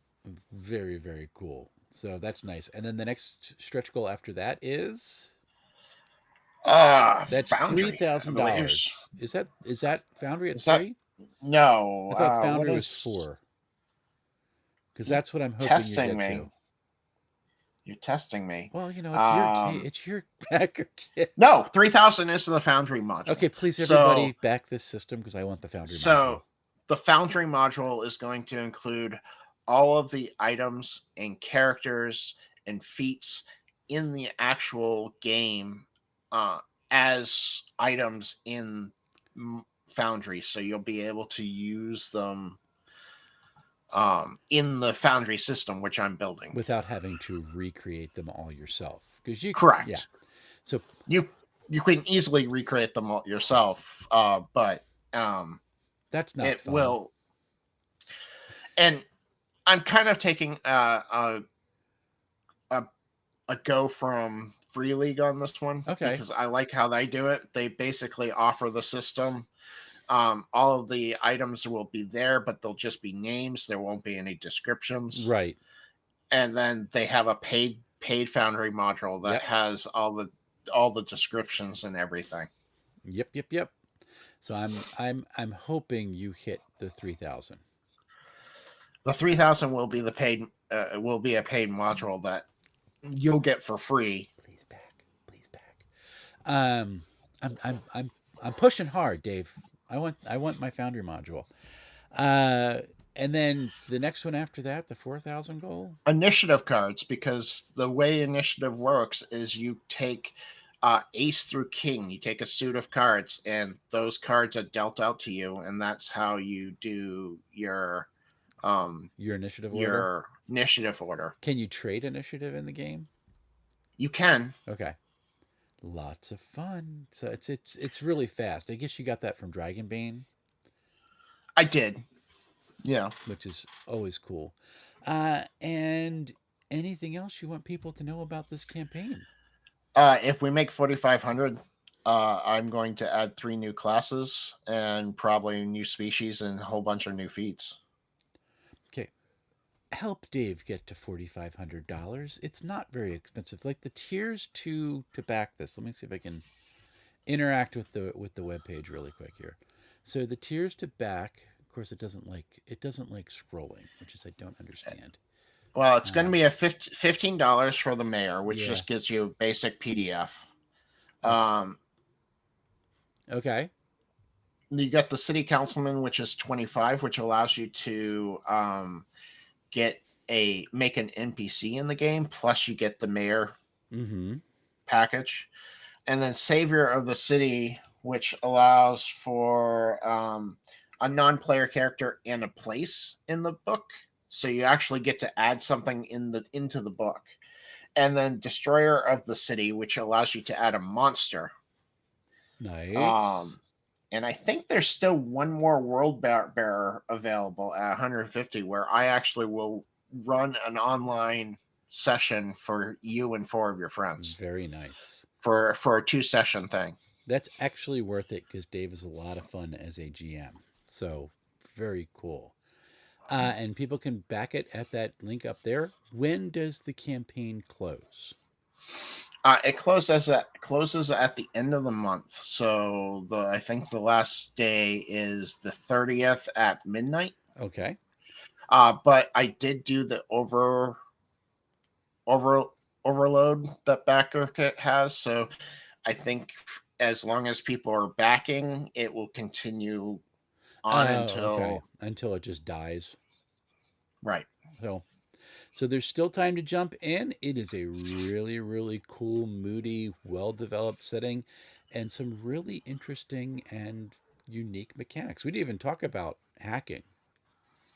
Very, very cool. So that's nice. And then the next stretch goal after that is that's three Foundry, I thousand believe. dollars. Is that Foundry at Is that 3? no? I thought What Foundry was is 4. Because you that's what I'm hoping you testing get me? to. You're testing me. Well, it's your kid. Um, It's your backer kid. no, 3,000 is the Foundry module. Okay, please everybody So, back this system because I want the Foundry module. so the Foundry module is going to include all of the items and characters and feats in the actual game uh, as items in Foundry. So you'll be able to use them in the Foundry system, which I'm building. Without having to recreate them all yourself. Because yeah. Correct. So You you can easily recreate them all yourself, but that's not it fun. will. And I'm kind of taking a a go from Free League on this one Okay. because I like how they do it. They basically offer the system. All of the items will be there, but they'll just be names. There won't be any descriptions. Right. And then they have a paid Foundry module that Yep. has all the descriptions and everything. Yep. Yep. Yep. So I'm hoping you hit the 3,000. The 3,000 will be the paid will be a paid module that you'll get for free. Please back. Please back. Um, I'm pushing hard, Dave. I want my Foundry module. Uh, and then the next one after that, the 4,000 goal. Initiative cards, because the way initiative works is you take ace through king. You take a suit of cards, and those cards are dealt out to you, and that's how you do um Your initiative order. your initiative order. Can you trade initiative in the game? You can. Okay. Lots of fun. So it's really fast. I guess you got that from Dragonbane, I did. Yeah. which is always cool. And anything else you want people to know about this campaign? If we make 4,500, I'm going to add 3 new classes and probably new species and a whole bunch of new feats. Okay. Help Dave get to $4,500. It's not very expensive. Like the tiers to back this. Let me see if I can interact with the web page really quick here. So the tiers to back, of course, it doesn't like scrolling, which is I don't understand. Well, it's going to Um, be a $15 for the mayor, which yeah. just gives you a basic PDF. Okay. Um, Okay. you got the city councilman, which is 25, which allows you to get make an NPC in the game. Plus, you get the mayor Mm-hmm. package, and then savior of the city, which allows for a non-player character and a place in the book. So you actually get to add something into the book. And then destroyer of the city, which allows you to add a monster. Nice. Um, and I think there's still one more world bearer available at 150, where I actually will run an online session for you and 4 of your friends Very nice. for a 2 session thing. That's actually worth it because Dave is a lot of fun as a GM. So very cool. And people can back it at that link up there. When does the campaign close? It closes at the end of the month, so I think the last day is the 30th at midnight. Okay. But I did do the over overload that Backerkit has, so I think as long as people are backing, it will continue on Oh, okay. until Until it just dies. right. So there's still time to jump in. It is a really, really cool, moody, well developed setting and some really interesting and unique mechanics. We didn't even talk about hacking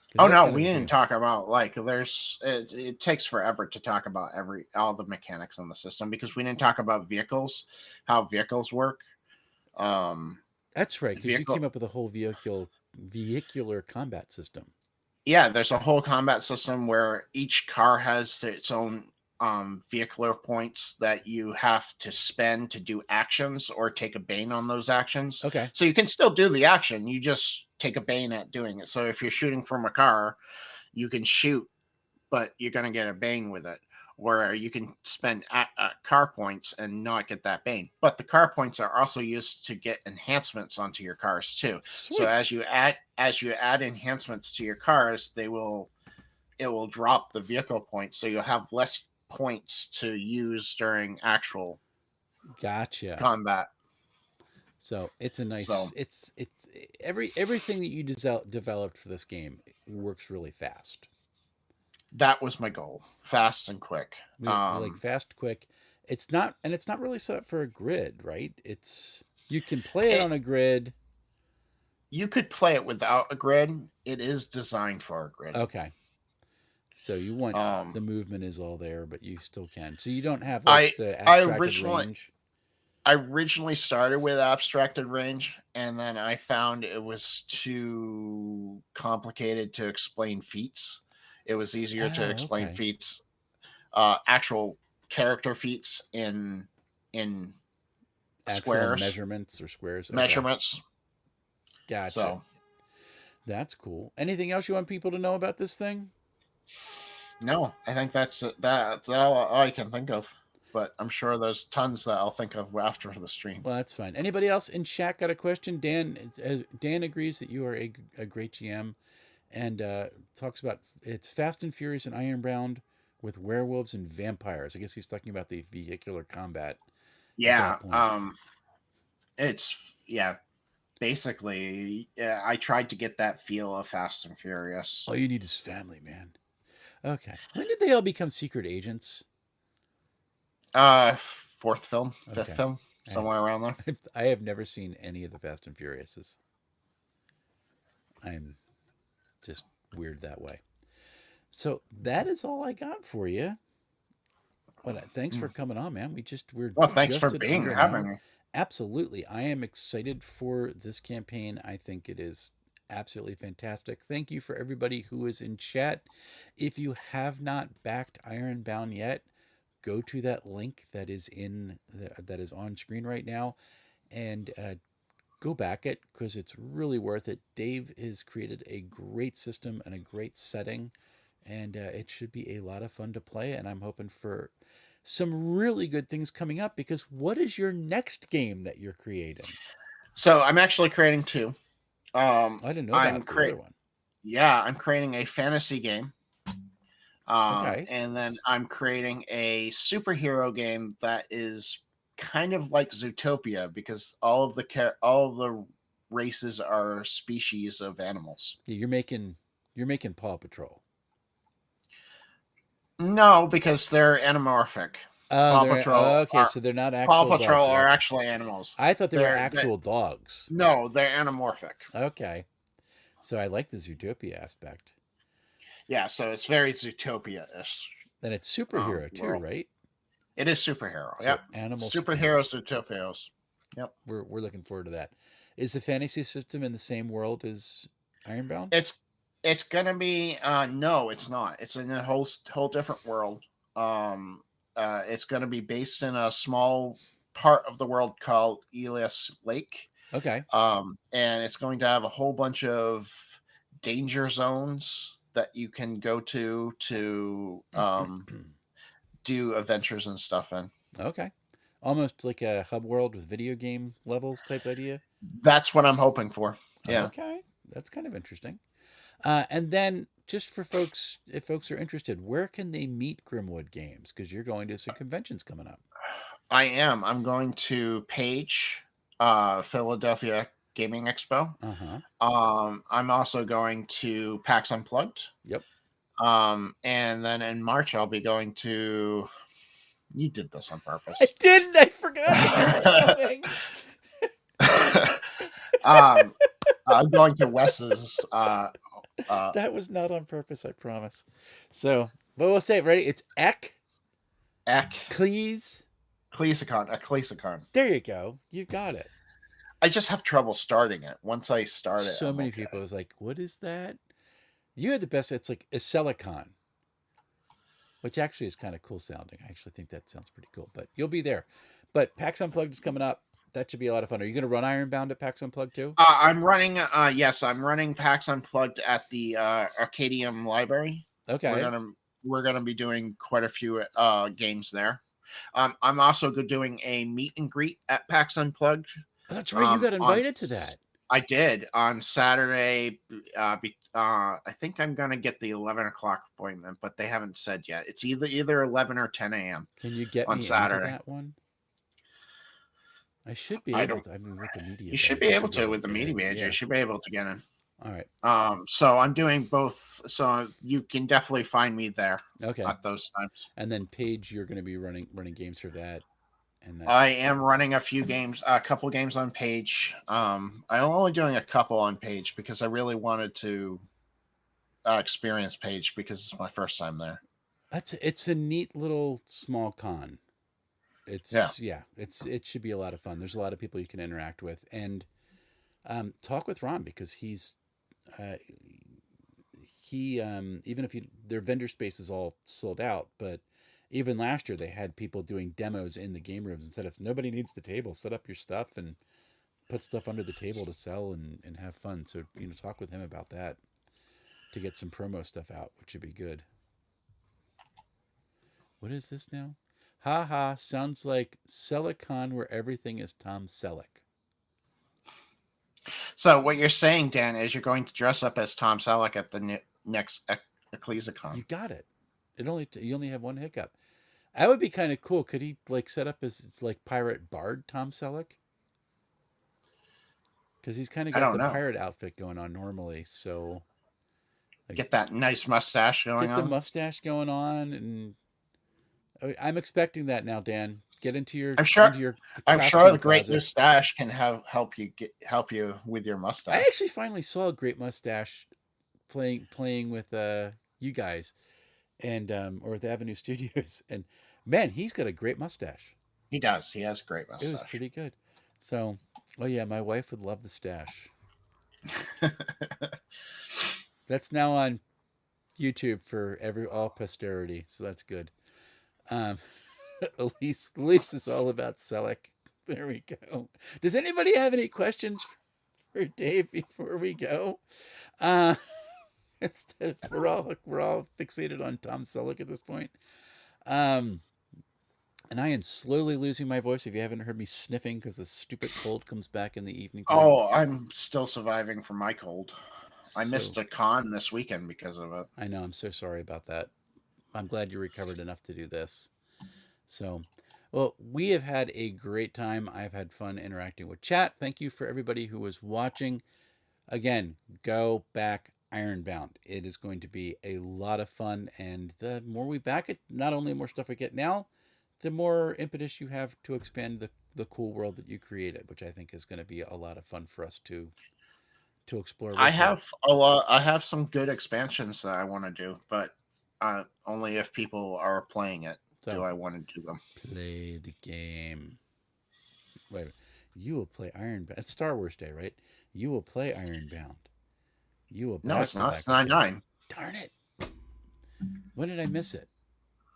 because Oh that's no, kind of we a didn't new. talk about like it takes forever to talk about all the mechanics on the system because we didn't talk about vehicles, how vehicles work. Um That's right, because you came vehicle up with a whole vehicular combat system. Yeah, there's a whole combat system where each car has its own vehicular points that you have to spend to do actions or take a bane on those actions. Okay. So you can still do the action, you just take a bane at doing it. So if you're shooting from a car, you can shoot, but you're going to get a bane with it. Where you can spend car points and not get that bane, but the car points are also used to get enhancements onto your cars too. So Sweet. as you add enhancements to your cars, it will drop the vehicle points, so you'll have less points to use during actual Gotcha. combat. So it's a So nice. It's everything that you developed for this game works really fast. that was my goal, fast and quick. We like fast, quick. It's not really set up for a grid, right? It's you can play it it on a grid. You could play it without a grid. It is designed for a grid. Okay, so you want Um, the movement is all there, but you still can. So you don't have like I the I abstracted originally range. I originally started with abstracted range, and then I found it was too complicated to explain feats. It was easier to Oh, explain okay. feats, actual character feats in Actual squares measurements or squares. Okay, measurements. gotcha. So That's cool. Anything else you want people to know about this thing? no, I think that's all I can think of. But I'm sure there's tons that I'll think of after the stream. Well, that's fine. Anybody else in chat got a question? Dan agrees that you are a great GM and talks about it's Fast and Furious and Ironbound with werewolves and vampires. I guess he's talking about the vehicular combat at Yeah, that point. it's yeah. Basically, yeah, I tried to get that feel of Fast and Furious. All you need is family, man. Okay. When did they all become secret agents? Fourth film, fifth Okay. film, I, somewhere around there. I have never seen any of the Fast and Furiouses. I'm just weird that way. So that is all I got for you. But thanks for Hmm. coming on, man. We're Well, thanks for just at being under an having hour. me. Absolutely. I am excited for this campaign. I think it is absolutely fantastic. Thank you for everybody who is in chat. If you have not backed Ironbound yet, go to that link that is on screen right now and go back it because it's really worth it. Dave has created a great system and a great setting, and it should be a lot of fun to play. And I'm hoping for some really good things coming up because what is your next game that you're creating? So I'm actually creating two. I didn't know I'm about the create other one. Yeah, I'm creating a fantasy game. Okay. And then I'm creating a superhero game that is kind of like Zootopia because all of the races are species of animals. Yeah, you're making Paw Patrol. No, because they're anamorphic. Oh, Paw they're Patrol okay. are So they're not Paw actual dogs. Patrol I are got you. actually animals. I thought they were They're actual dogs. no, they're anamorphic. Okay. So I like the Zootopia aspect. Yeah, so it's very Zootopia-ish Then it's superhero too, world. right? It is superhero. So Yep, animal superheroes, superheroes. Zootopias. Yep. We're looking forward to that. Is the fantasy system in the same world as Ironbound? It's it's gonna be no, it's not. It's in a whole different world. Um, it's gonna be based in a small part of the world called Elias Lake. Okay. And it's going to have a whole bunch of danger zones that you can go to do adventures and stuff in. Okay. Almost like a hub world with video game levels type idea. That's what I'm hoping for. Yeah. Okay. That's kind of interesting. And then just for folks, if folks are interested, where can they meet Grimwood Games? Because you're going to some conventions coming up. I am. I'm going to Page, Philadelphia Gaming Expo. Uh huh. I'm also going to PAX Unplugged. Yep. And then in March I'll be going to. You did this on I purpose. didn't. I forgot that you were coming. um, I'm going to Wes's. That was not on purpose, I promise. So, but we'll say it ready. It's Ek, Ek Cleese. Cleasicon, a Cleasicon. There you go. You got it. I just have trouble starting it. Once I start it, So I'm many okay. people was like, "What is that?" You had the best. It's like Silicon, which actually is kind of cool sounding. I actually think that sounds pretty cool. But you'll be there. But PAX Unplugged is coming up. That should be a lot of fun. Are you going to run Ironbound at PAX Unplugged too? I'm running. Yes, I'm running PAX Unplugged at the Arcadium Library. We're Okay. gonna we're gonna be doing quite a few games there. I'm also doing a meet and greet at PAX Unplugged. Oh, that's right. You got On invited to that. I did on Saturday. I think I'm gonna get the 11 o'clock appointment, but they haven't said yet. It's either 11 or 10 a.m. Can you get on me into Saturday. that one? I should be I able don't. to. I mean, with the media You should badge, be I able should be to able to with the get media in. manager. You Yeah. should be able to get in. All right. So I'm doing both. So you can definitely find me there Okay. at those times. And then Paige, you're going to be running games for that, and that. I am running a couple games on Page. I'm only doing a couple on Page because I really wanted to experience Page because it's my first time there. It's a neat little small con. Yeah, It should be a lot of fun. There's a lot of people you can interact with, and talk with Ron because uh, he even if their vendor space is all sold out, but even last year they had people doing demos in the game rooms instead of nobody needs the table. Set up your stuff and put stuff under the table to sell and have fun. So talk with him about that to get some promo stuff out, which would be good. What is this now? Ha ha! Sounds like Silicon where everything is Tom Selleck. so what you're saying, Dan, is you're going to dress up as Tom Selleck at the next You EcclesiaCon. got it. You only have one hiccup. That would be kind of cool. Could he like set up as like pirate bard Tom Selleck? Because he's kind of I got don't the know. pirate outfit going on normally. So like, Get that nice mustache going get the on. mustache going on, and I'm expecting that now, Dan. Get into your I'm sure. I'm sure costume the great closet. mustache can help you with your I mustache. actually finally saw a great mustache playing with you guys and or with Avenue Studios, and man, he's got a great mustache. He does. He has a great It was mustache. pretty good. So, oh yeah, my wife would love the stash. That's now on YouTube for all posterity, so that's good. Um, Elise is all about Selleck. There we go. Does anybody have any questions for Dave before we go? Uh, instead of we're all fixated on Tom Selleck at this point. Um, and I am slowly losing my voice. If you haven't heard me sniffing because the stupid cold comes back in the evening time. Oh, I'm still surviving from my cold. I So missed a con this weekend because of it. I know I'm so sorry about that. I'm glad you recovered enough to do this. So, well, we have had a great time. I've had fun interacting with chat. Thank you for everybody who was watching. Again, go back Ironbound. It is going to be a lot of fun. And the more we back it, not only the more stuff we get now, the more impetus you have to expand the cool world that you created, which I think is going to be a lot of fun for us to explore I with you. have a lot. I have some good expansions that I want to do, but only if people are playing it do So, I want to do them. play the game. Wait, you will play Ironbound. It's Star Wars Day, right? You will play Ironbound. You will No, back it's the not. It's nine Backerkit. nine. Darn it! When did I miss it?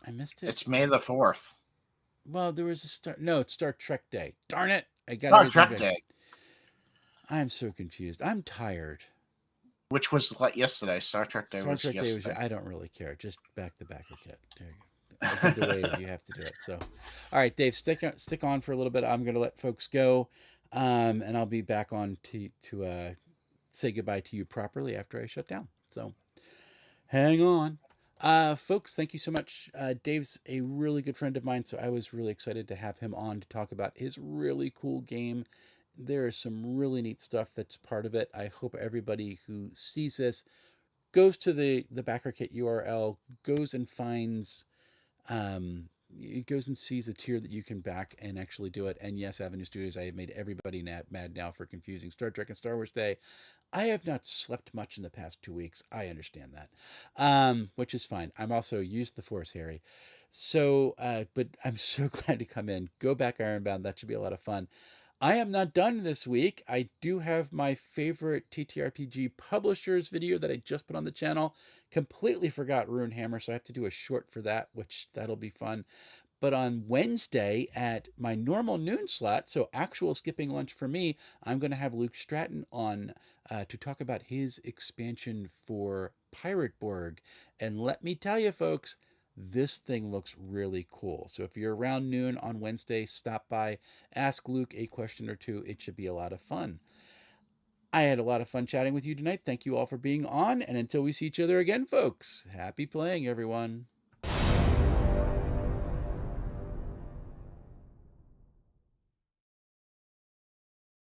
I missed it. It's May the 4th. Well, there was a Star. No, it's Star Trek Day. Darn it! I got Oh, everything Trek back. Day, I'm so confused. I'm tired. which was like yesterday. Star Trek Day Star was Trek Day was. yesterday. I don't really care. Just back the Backerkit. There you go. I did the wave. You have to do it. So, all right, Dave, stick on for a little bit. I'm going to let folks go, and I'll be back on to say goodbye to you properly after I shut down. So, hang on. Folks, thank you so much. Dave's a really good friend of mine, so I was really excited to have him on to talk about his really cool game. There is some really neat stuff that's part of it. I hope everybody who sees this goes to the Backerkit URL, goes and finds um, it goes and sees a tier that you can back and actually do it. And yes, Avenue Studios, I have made everybody mad now for confusing Star Trek and Star Wars Day. I have not slept much in the past 2 weeks. I understand that, which is fine. I'm also used to the Force, Harry. So, but I'm so glad to come in. Go back Ironbound. That should be a lot of fun. I am not done this week. I do have my favorite TTRPG publishers video that I just put on the channel. Completely forgot Runehammer, so I have to do a short for that, which that'll be fun. But on Wednesday at my normal noon slot, so actual skipping lunch for me, I'm going to have Luke Stratton on to talk about his expansion for Pirateborg. And let me tell you, folks, this thing looks really cool. So if you're around noon on Wednesday, stop by, ask Luke a question or two. It should be a lot of fun. I had a lot of fun chatting with you tonight. Thank you all for being on. And until we see each other again, folks, happy playing, everyone.